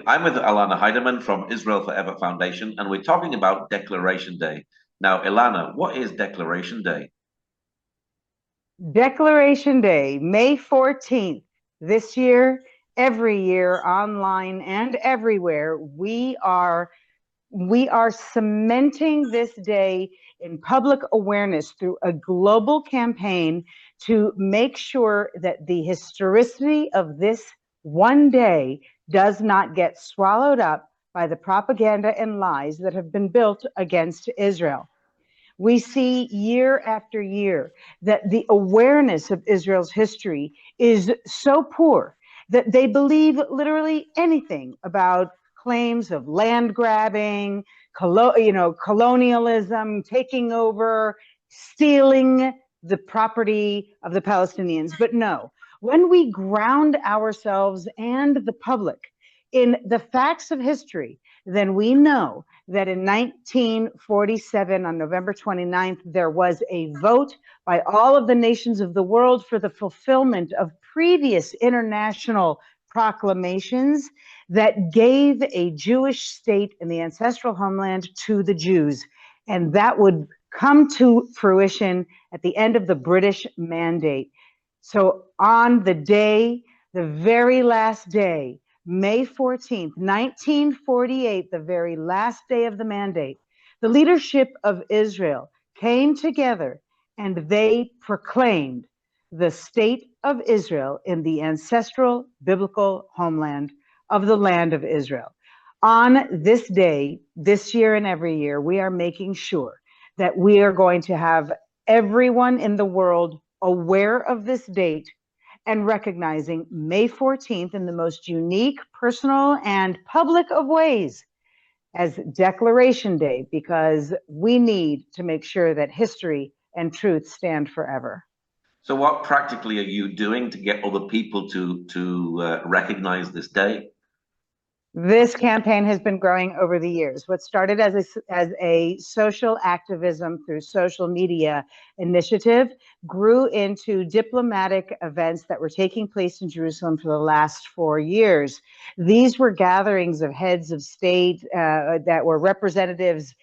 I'm with Elana Heideman from Israel Forever Foundation, and we're talking about Declaration Day. Now, Elana, what is Declaration Day? Declaration Day, May 14th. This year, every year, online and everywhere, we are cementing this day in public awareness through a global campaign to make sure that the historicity of this one day does not get swallowed up by the propaganda and lies that have been built against Israel. We see year after year that the awareness of Israel's history is so poor that they believe literally anything about claims of land grabbing, colonialism, taking over, stealing the property of the Palestinians. But no, when we ground ourselves and the public in the facts of history, then we know that in 1947, on November 29th, there was a vote by all of the nations of the world for the fulfillment of previous international proclamations that gave a Jewish state in the ancestral homeland to the Jews. And that would come to fruition at the end of the British Mandate. So on the day, the very last day, May 14th, 1948, the very last day of the mandate, the leadership of Israel came together and they proclaimed the state of Israel in the ancestral biblical homeland of the land of Israel. On this day, this year and every year, we are making sure that we are going to have everyone in the world aware of this date and recognizing May 14th in the most unique, personal, and public of ways as Declaration Day, because we need to make sure that history and truth stand forever. So, what practically are you doing to get other people to recognize this day? This campaign has been growing over the years. What started as a social activism through social media initiative grew into diplomatic events that were taking place in Jerusalem for the last 4 years. These were gatherings of heads of state that were representatives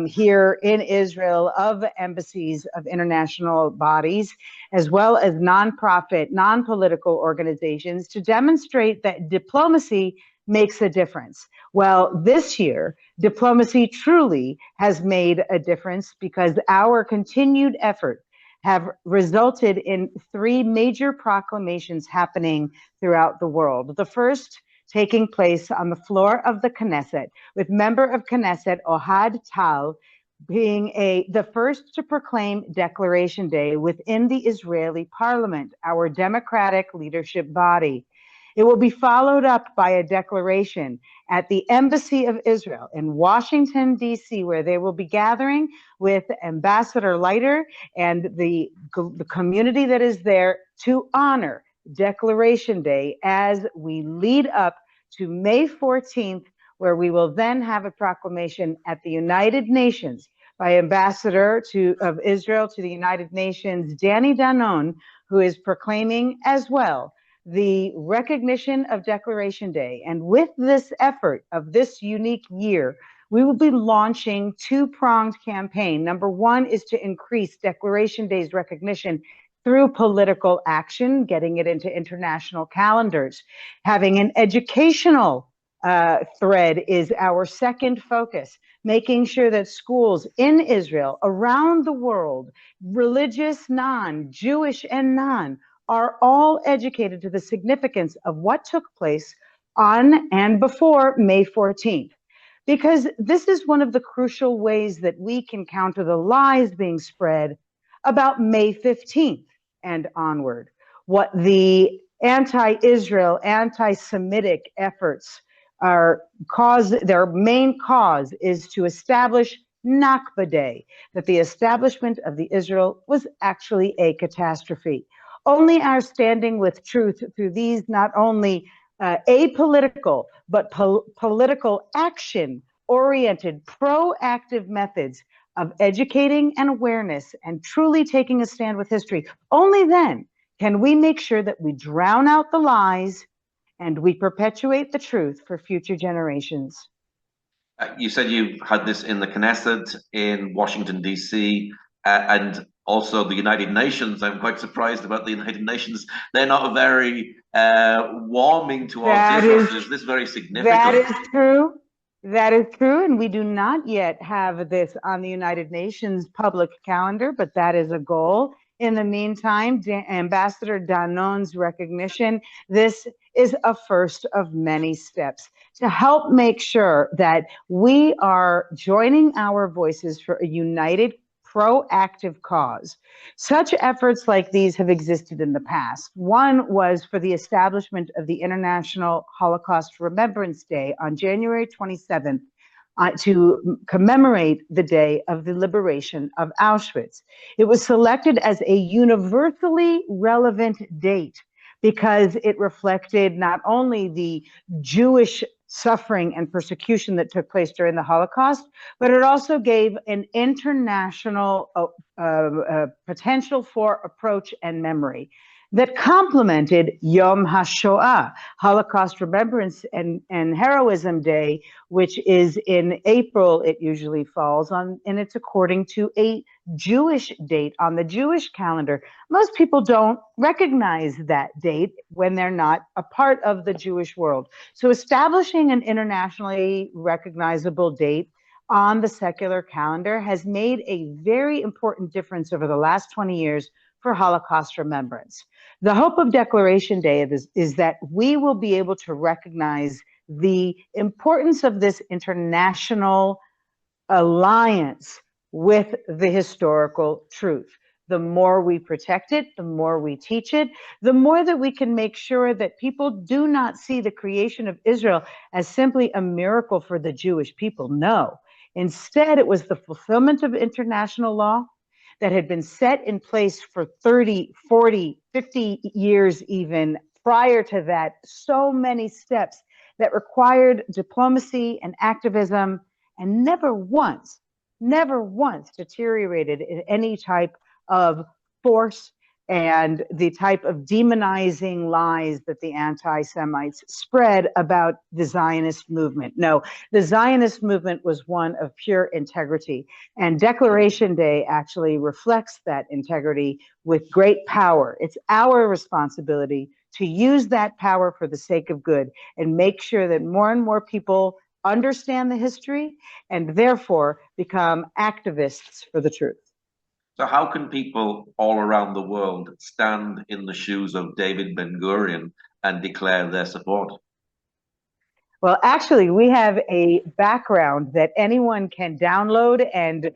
here in Israel of embassies of international bodies, as well as nonprofit, non-political organizations to demonstrate that diplomacy makes a difference. Well, this year, diplomacy truly has made a difference because our continued effort have resulted in 3 major proclamations happening throughout the world. The first taking place on the floor of the Knesset, with member of Knesset Ohad Tal being the first to proclaim Declaration Day within the Israeli parliament, our democratic leadership body. It will be followed up by a declaration at the Embassy of Israel in Washington, D.C., where they will be gathering with Ambassador Leiter and the community that is there to honor Declaration Day as we lead up to May 14th, where we will then have a proclamation at the United Nations by Ambassador of Israel to the United Nations, Danny Danon, who is proclaiming as well the recognition of Declaration Day. And with this effort of this unique year, we will be launching 2-pronged campaign. Number 1 is to increase Declaration Day's recognition through political action, getting it into international calendars. Having an educational thread is our second focus, making sure that schools in Israel, around the world, religious, non-Jewish and non, are all educated to the significance of what took place on and before May 14th. Because this is one of the crucial ways that we can counter the lies being spread about May 15th and onward. What the anti-Israel, anti-Semitic efforts their main cause is to establish Nakba Day, that the establishment of the Israel was actually a catastrophe. Only our standing with truth through these not only apolitical, but political action-oriented, proactive methods of educating and awareness and truly taking a stand with history. Only then can we make sure that we drown out the lies and we perpetuate the truth for future generations. You said you had this in the Knesset in Washington, D.C., and also the United Nations. I'm quite surprised about the United Nations. They're not very warming towards Israel. So is this very significant? That is true. That is true. And we do not yet have this on the United Nations public calendar, but that is a goal. In the meantime, Ambassador Danon's recognition, this is a first of many steps to help make sure that we are joining our voices for a united, proactive cause. Such efforts like these have existed in the past. One was for the establishment of the International Holocaust Remembrance Day on January 27th, to commemorate the day of the liberation of Auschwitz. It was selected as a universally relevant date because it reflected not only the Jewish suffering and persecution that took place during the Holocaust, but it also gave an international potential for approach and memory that complemented Yom HaShoah, Holocaust Remembrance and Heroism Day, which is in April, it usually falls on, and it's according to a Jewish date on the Jewish calendar. Most people don't recognize that date when they're not a part of the Jewish world. So establishing an internationally recognizable date on the secular calendar has made a very important difference over the last 20 years for Holocaust remembrance. The hope of Declaration Day is that we will be able to recognize the importance of this international alliance with the historical truth. The more we protect it, the more we teach it, the more that we can make sure that people do not see the creation of Israel as simply a miracle for the Jewish people. No. Instead, it was the fulfillment of international law that had been set in place for 30, 40, 50 years even prior to that, so many steps that required diplomacy and activism, and never once deteriorated in any type of force and the type of demonizing lies that the anti-Semites spread about the Zionist movement. No, the Zionist movement was one of pure integrity, and Declaration Day actually reflects that integrity with great power. It's our responsibility to use that power for the sake of good and make sure that more and more people understand the history and therefore become activists for the truth. So how can people all around the world stand in the shoes of David Ben Gurion and declare their support? Well, actually, we have a background that anyone can download and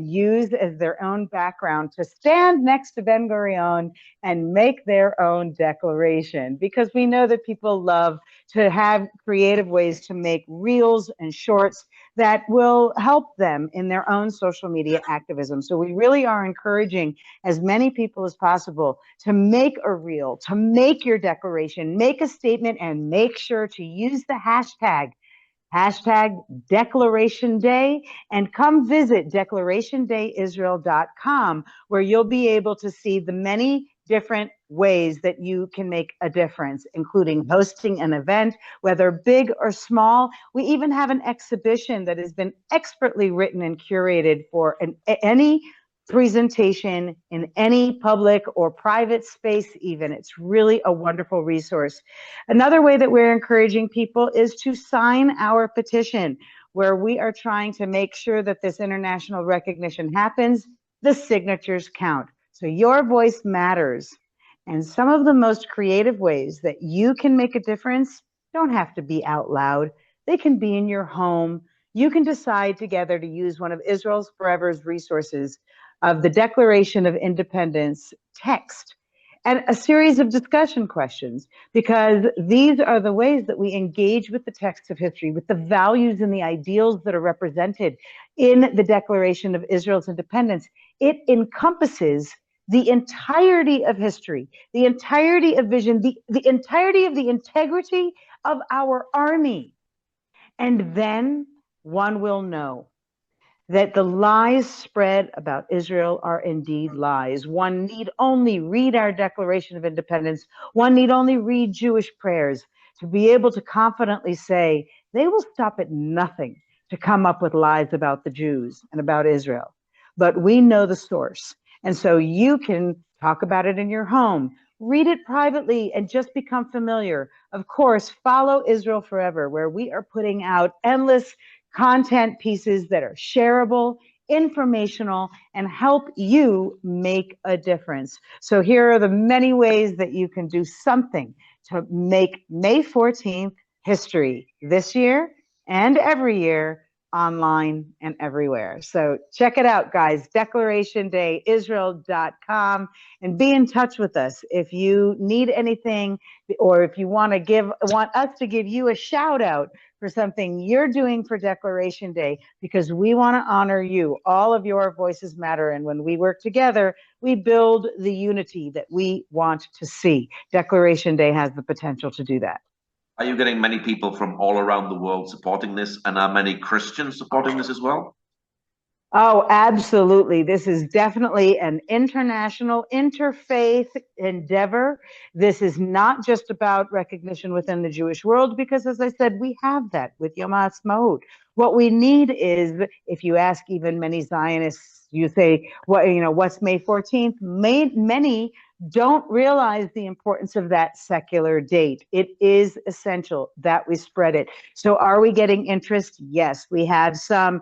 use as their own background to stand next to Ben Gurion and make their own declaration, because we know that people love to have creative ways to make reels and shorts that will help them in their own social media activism. So we really are encouraging as many people as possible to make a reel, to make your declaration, make a statement, and make sure to use the hashtag Declaration Day, and come visit declarationdayisrael.com, where you'll be able to see the many different ways that you can make a difference, including hosting an event, whether big or small. We even have an exhibition that has been expertly written and curated for any presentation in any public or private space even. It's really a wonderful resource. Another way that we're encouraging people is to sign our petition, where we are trying to make sure that this international recognition happens. The signatures count. So your voice matters. And some of the most creative ways that you can make a difference don't have to be out loud. They can be in your home. You can decide together to use one of Israel's Forever's resources of the Declaration of Independence text and a series of discussion questions, because these are the ways that we engage with the text of history, with the values and the ideals that are represented in the Declaration of Israel's Independence. It encompasses the entirety of history, the entirety of vision, the entirety of the integrity of our army. And then one will know that the lies spread about Israel are indeed lies. One need only read our Declaration of Independence. One need only read Jewish prayers to be able to confidently say they will stop at nothing to come up with lies about the Jews and about Israel. But we know the source. And so you can talk about it in your home, read it privately, and just become familiar. Of course, follow Israel Forever, where we are putting out endless content pieces that are shareable, informational, and help you make a difference. So here are the many ways that you can do something to make May 14th history this year and every year, online and everywhere. So check it out, guys. DeclarationDayIsrael.com, and be in touch with us if you need anything, or if you want us to give you a shout out for something you're doing for Declaration Day, because we want to honor you. All of your voices matter, and when we work together, we build the unity that we want to see. Declaration Day has the potential to do that. Are you getting many people from all around the world supporting this? And are many Christians supporting this as well? Oh, absolutely. This is definitely an international interfaith endeavor. This is not just about recognition within the Jewish world, because, as I said, we have that with Yom HaAtzmaut. What we need is, if you ask even many Zionists, you say, what's May 14th? Many don't realize the importance of that secular date. It is essential that we spread it. So are we getting interest? Yes, we have some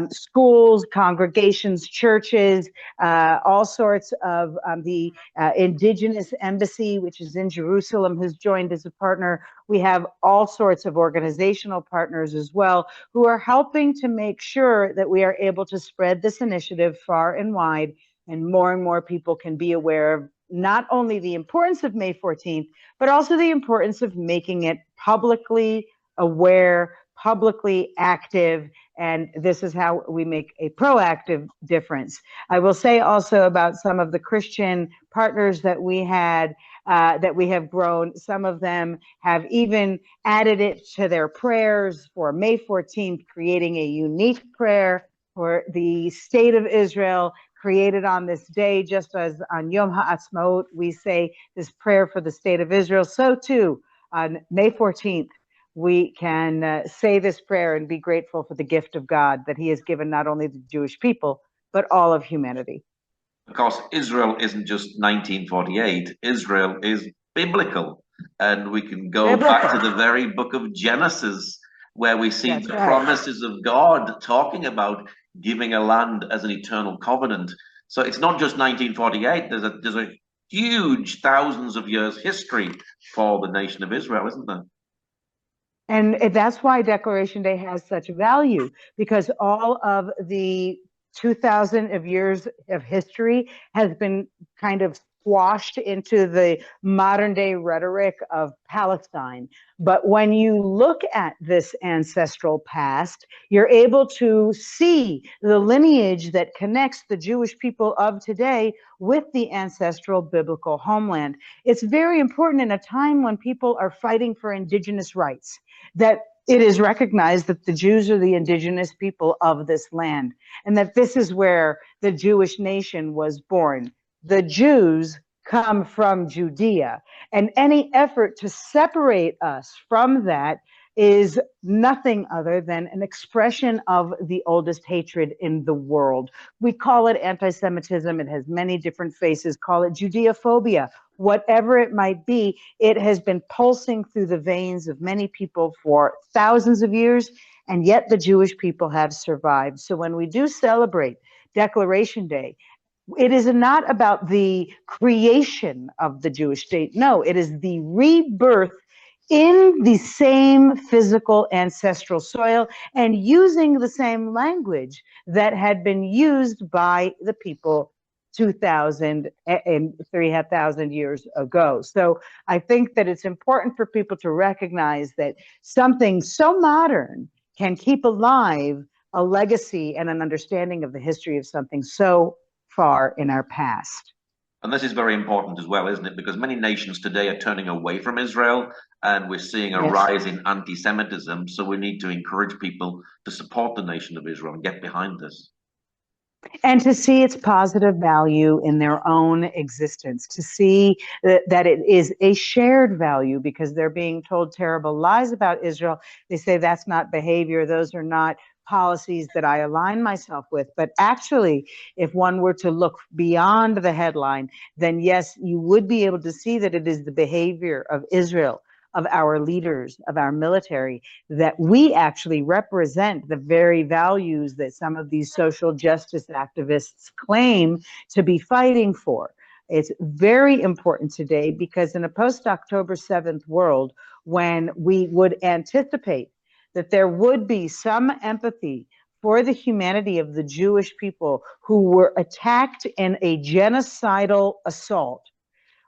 schools, congregations, churches, all sorts of the Indigenous Embassy, which is in Jerusalem, who's joined as a partner. We have all sorts of organizational partners as well, who are helping to make sure that we are able to spread this initiative far and wide, and more people can be aware of not only the importance of May 14th, but also the importance of making it publicly aware, publicly active, and this is how we make a proactive difference. I will say also about some of the Christian partners that we had, that we have grown. Some of them have even added it to their prayers for May 14th, creating a unique prayer for the state of Israel, created on this day, just as on Yom HaAtzmaut we say this prayer for the state of Israel. So too, on May 14th, we can say this prayer and be grateful for the gift of God that he has given not only the Jewish people, but all of humanity. Of course, Israel isn't just 1948. Israel is biblical. And we can go back to the very book of Genesis, where we see the promises of God talking about giving a land as an eternal covenant. So it's not just 1948. There's a huge thousands of years history for the nation of Israel, isn't there? And that's why Declaration Day has such value, because all of the 2,000 of years of history has been kind of squashed into the modern day rhetoric of Palestine. But when you look at this ancestral past, you're able to see the lineage that connects the Jewish people of today with the ancestral biblical homeland. It's very important in a time when people are fighting for indigenous rights, that it is recognized that the Jews are the indigenous people of this land, and that this is where the Jewish nation was born. The Jews come from Judea, and any effort to separate us from that is nothing other than an expression of the oldest hatred in the world. We call it anti-Semitism. It has many different faces. Call it Judeophobia. Whatever it might be, it has been pulsing through the veins of many people for thousands of years, and yet the Jewish people have survived. So when we do celebrate Declaration Day, it is not about the creation of the Jewish state. No, it is the rebirth in the same physical ancestral soil and using the same language that had been used by the people 2,000 and 3,000 years ago. So I think that it's important for people to recognize that something so modern can keep alive a legacy and an understanding of the history of something so far in our past. And this is very important as well, isn't it? Because many nations today are turning away from Israel, and we're seeing a Yes. rise in anti-Semitism. So we need to encourage people to support the nation of Israel and get behind this. And to see its positive value in their own existence, to see that it is a shared value, because they're being told terrible lies about Israel. They say that's not behavior, those are not policies that I align myself with. But actually, if one were to look beyond the headline, then yes, you would be able to see that it is the behavior of Israel, of our leaders, of our military, that we actually represent the very values that some of these social justice activists claim to be fighting for. It's very important today because in a post-October 7th world, when we would anticipate that there would be some empathy for the humanity of the Jewish people who were attacked in a genocidal assault,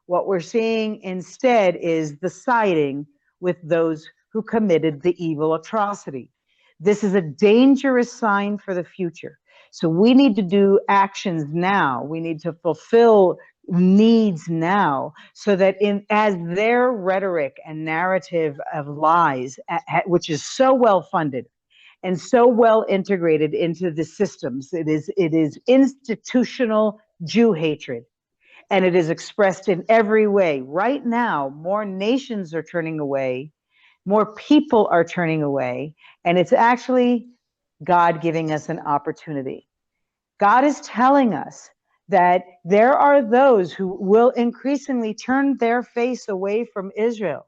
what we're seeing instead is the siding with those who committed the evil atrocity. This is a dangerous sign for the future. So we need to do actions now. We need to fulfill needs now, so that as their rhetoric and narrative of lies, which is so well funded and so well integrated into the systems, it is institutional Jew hatred, and it is expressed in every way. Right now, more nations are turning away, more people are turning away, and it's actually God giving us an opportunity. God is telling us that there are those who will increasingly turn their face away from Israel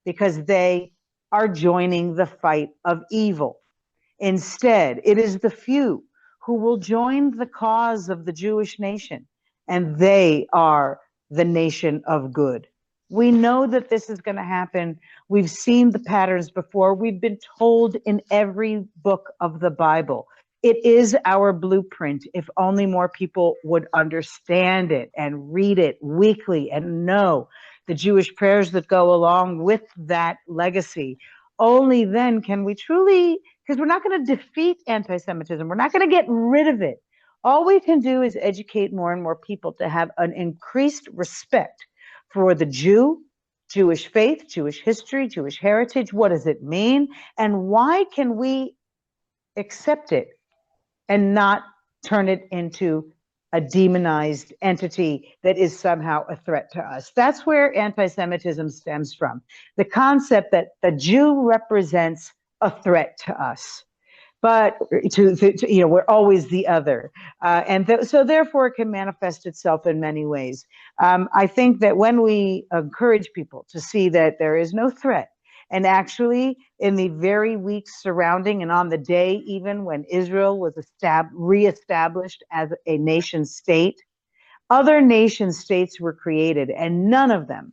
because they are joining the fight of evil. Instead, it is the few who will join the cause of the Jewish nation, and they are the nation of good. We know that this is going to happen. We've seen the patterns before. We've been told in every book of the Bible. It is our blueprint if only more people would understand it and read it weekly and know the Jewish prayers that go along with that legacy. Only then can we truly, because we're not going to defeat anti-Semitism. We're not going to get rid of it. All we can do is educate more and more people to have an increased respect for the Jew, Jewish faith, Jewish history, Jewish heritage. What does it mean? And why can we accept it and not turn it into a demonized entity that is somehow a threat to us? That's where anti-Semitism stems from. The concept that the Jew represents a threat to us, but we're always the other, so therefore it can manifest itself in many ways. I think that when we encourage people to see that there is no threat, and actually in the very weeks surrounding and on the day even when Israel was reestablished as a nation state, other nation states were created, and none of them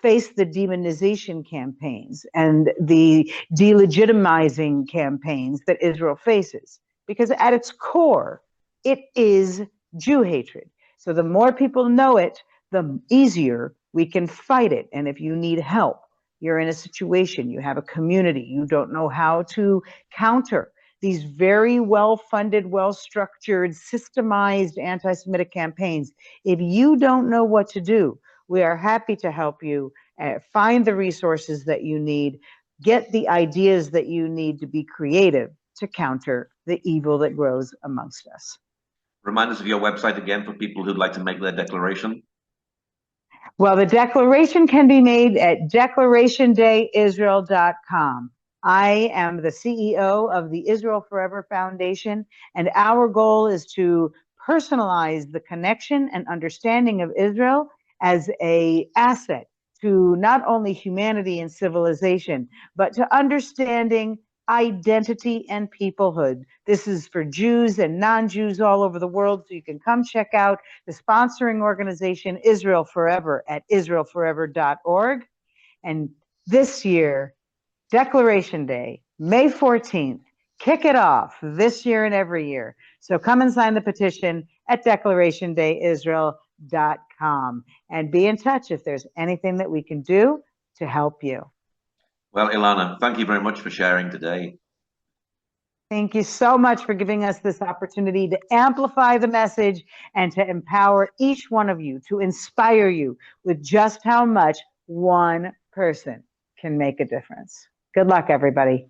faced the demonization campaigns and the delegitimizing campaigns that Israel faces. Because at its core, it is Jew hatred. So the more people know it, the easier we can fight it. And if you need help, you're in a situation, you have a community, you don't know how to counter these very well-funded, well-structured, systemized anti-Semitic campaigns. If you don't know what to do, we are happy to help you find the resources that you need, get the ideas that you need to be creative to counter the evil that grows amongst us. Remind us of your website again for people who'd like to make their declaration. Well, the declaration can be made at declarationdayisrael.com. I am the CEO of the Israel Forever Foundation, and our goal is to personalize the connection and understanding of Israel as an asset to not only humanity and civilization, but to understanding identity and peoplehood. This is for Jews and non-Jews all over the world, so you can come check out the sponsoring organization Israel Forever at israelforever.org. And this year, Declaration Day, May 14th, kick it off this year and every year. So come and sign the petition at declarationdayisrael.com and be in touch if there's anything that we can do to help you. Well, Elana, thank you very much for sharing today. Thank you so much for giving us this opportunity to amplify the message and to empower each one of you, to inspire you with just how much one person can make a difference. Good luck, everybody.